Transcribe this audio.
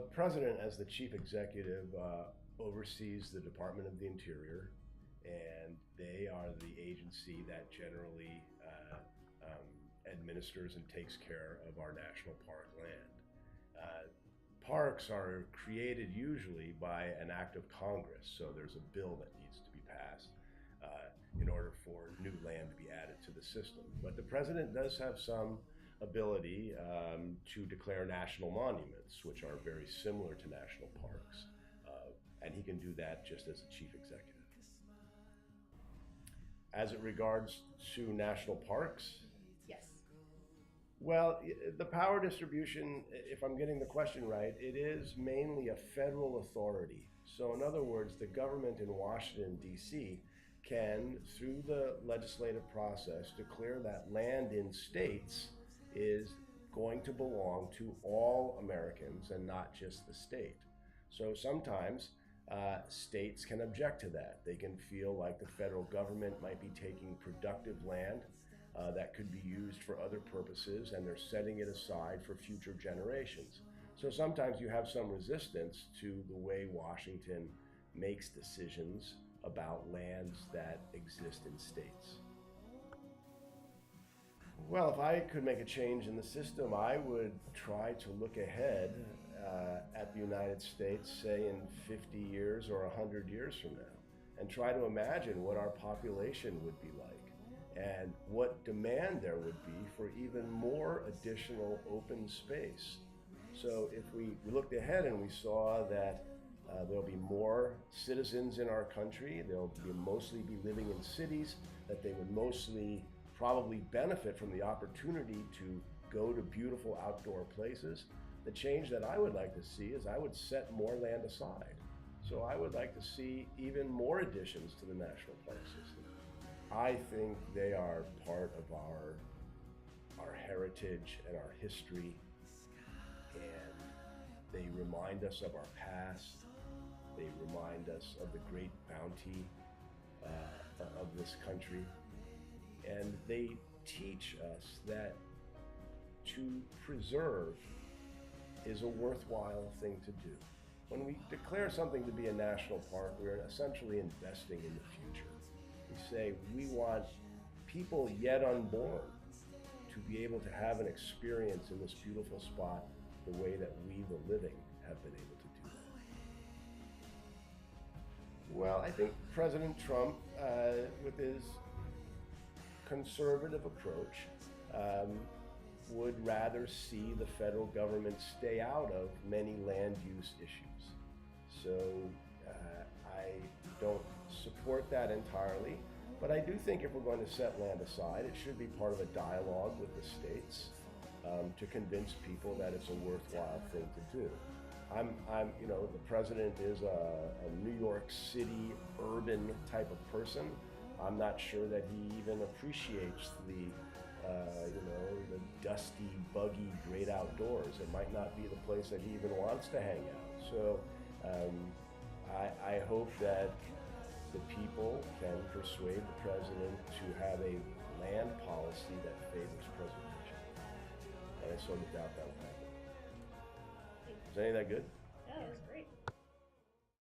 The president, as the chief executive, oversees the Department of the Interior, and they are the agency that generally administers and takes care of our national park land. Parks are created usually by an act of Congress, so there's a bill that needs to be passed in order for new land to be added to the system. But the president does have some ability to declare national monuments, which are very similar to national parks, and he can do that just as a chief executive. As it regards to national parks, Yes. well, the power distribution, if I'm getting the question right, it is mainly a federal authority. So, in other words, the government in Washington, D.C., can, through the legislative process, declare that land in states is going to belong to all Americans and not just the state. So sometimes states can object to that. They can feel like the federal government might be taking productive land that could be used for other purposes, and they're setting it aside for future generations. So sometimes you have some resistance to the way Washington makes decisions about lands that exist in states. Well, if I could make a change in the system, I would try to look ahead at the United States, say in 50 years or 100 years from now, and try to imagine what our population would be like and what demand there would be for even more additional open space. So if we looked ahead and we saw that there'll be more citizens in our country, they'll mostly be living in cities, that they would mostly probably benefit from the opportunity to go to beautiful outdoor places. The change that I would like to see is I would set more land aside. So I would like to see even more additions to the national park system. I think they are part of our heritage and our history, and they remind us of our past. They remind us of the great bounty of this country. And they teach us that to preserve is a worthwhile thing to do. When we declare something to be a national park, we're essentially investing in the future. We say we want people yet unborn to be able to have an experience in this beautiful spot the way that we, the living, have been able to do that. Well, I think President Trump, with his conservative approach, would rather see the federal government stay out of many land use issues. So I don't support that entirely, but I do think if we're going to set land aside, it should be part of a dialogue with the states to convince people that it's a worthwhile thing to do. The president is a New York City urban type of person. I'm not sure that he even appreciates the dusty, buggy, great outdoors. It might not be the place that he even wants to hang out. So I hope that the people can persuade the president to have a land policy that favors preservation. And I sort of doubt that will happen. Is any of that good? Yeah,